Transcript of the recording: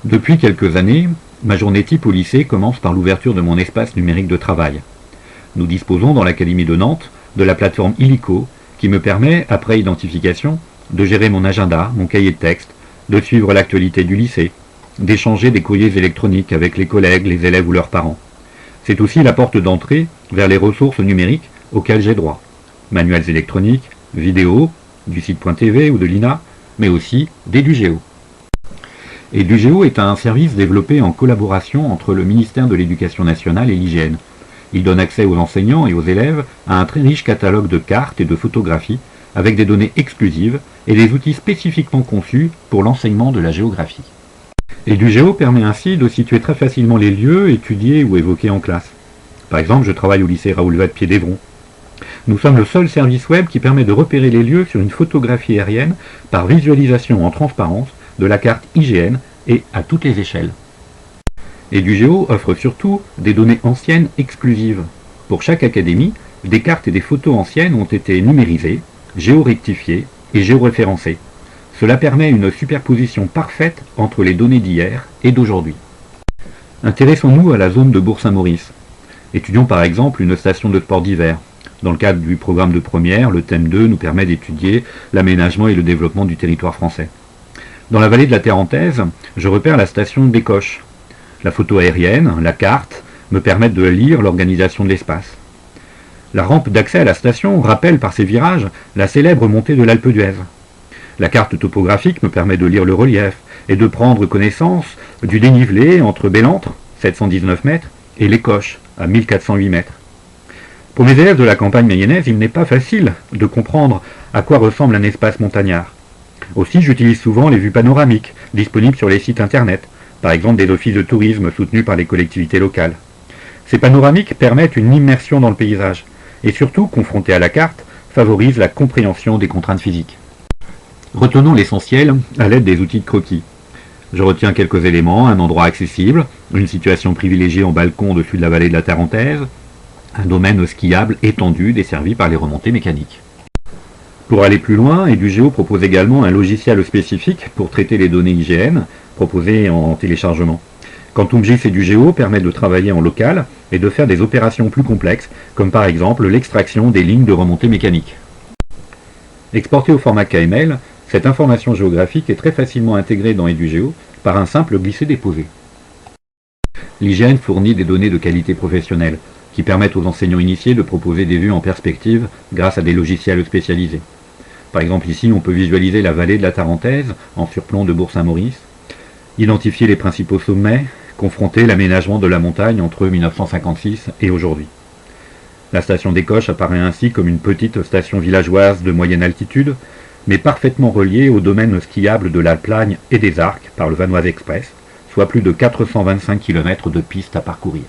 Depuis quelques années, ma journée type au lycée commence par l'ouverture de mon espace numérique de travail. Nous disposons dans l'Académie de Nantes de la plateforme Illico qui me permet, après identification, de gérer mon agenda, mon cahier de texte, de suivre l'actualité du lycée, d'échanger des courriers électroniques avec les collègues, les élèves ou leurs parents. C'est aussi la porte d'entrée vers les ressources numériques auxquelles j'ai droit. Manuels électroniques, vidéos, du site.tv ou de l'INA, mais aussi d'EduGeo. EduGeo est un service développé en collaboration entre le ministère de l'Éducation nationale et l'IGN. Il donne accès aux enseignants et aux élèves à un très riche catalogue de cartes et de photographies avec des données exclusives et des outils spécifiquement conçus pour l'enseignement de la géographie. EduGeo permet ainsi de situer très facilement les lieux étudiés ou évoqués en classe. Par exemple, je travaille au lycée Raoul Vadepied d'Évron. Nous sommes le seul service web qui permet de repérer les lieux sur une photographie aérienne par visualisation en transparence de la carte IGN et à toutes les échelles. EduGeo offre surtout des données anciennes exclusives. Pour chaque académie, des cartes et des photos anciennes ont été numérisées, géorectifiées et géoréférencées. Cela permet une superposition parfaite entre les données d'hier et d'aujourd'hui. Intéressons-nous à la zone de Bourg-Saint-Maurice. Étudions par exemple une station de sport d'hiver. Dans le cadre du programme de première, le thème 2 nous permet d'étudier l'aménagement et le développement du territoire français. Dans la vallée de la Tarentaise, je repère la station d'Écoche. La photo aérienne, la carte, me permettent de lire l'organisation de l'espace. La rampe d'accès à la station rappelle par ses virages la célèbre montée de l'Alpe d'Huez. La carte topographique me permet de lire le relief et de prendre connaissance du dénivelé entre Bellentre, 719 mètres, et l'Écoche, à 1408 mètres. Pour mes élèves de la campagne mayonnaise, il n'est pas facile de comprendre à quoi ressemble un espace montagnard. Aussi, j'utilise souvent les vues panoramiques, disponibles sur les sites internet, par exemple des offices de tourisme soutenus par les collectivités locales. Ces panoramiques permettent une immersion dans le paysage, et surtout, confrontés à la carte, favorisent la compréhension des contraintes physiques. Retenons l'essentiel à l'aide des outils de croquis. Je retiens quelques éléments, un endroit accessible, une situation privilégiée en balcon au-dessus de la vallée de la Tarentaise, un domaine skiable étendu desservi par les remontées mécaniques. Pour aller plus loin, EduGeo propose également un logiciel spécifique pour traiter les données IGN proposées en téléchargement. QuantumGIS EduGeo permet de travailler en local et de faire des opérations plus complexes, comme par exemple l'extraction des lignes de remontée mécanique. Exportée au format KML, cette information géographique est très facilement intégrée dans EduGeo par un simple glisser-déposer. L'IGN fournit des données de qualité professionnelle, qui permettent aux enseignants initiés de proposer des vues en perspective grâce à des logiciels spécialisés. Par exemple ici, on peut visualiser la vallée de la Tarentaise en surplomb de Bourg-Saint-Maurice, identifier les principaux sommets, confronter l'aménagement de la montagne entre 1956 et aujourd'hui. La station d'Écoche apparaît ainsi comme une petite station villageoise de moyenne altitude, mais parfaitement reliée au domaine skiable de la Plagne et des Arcs par le Vanoise Express, soit plus de 425 km de pistes à parcourir.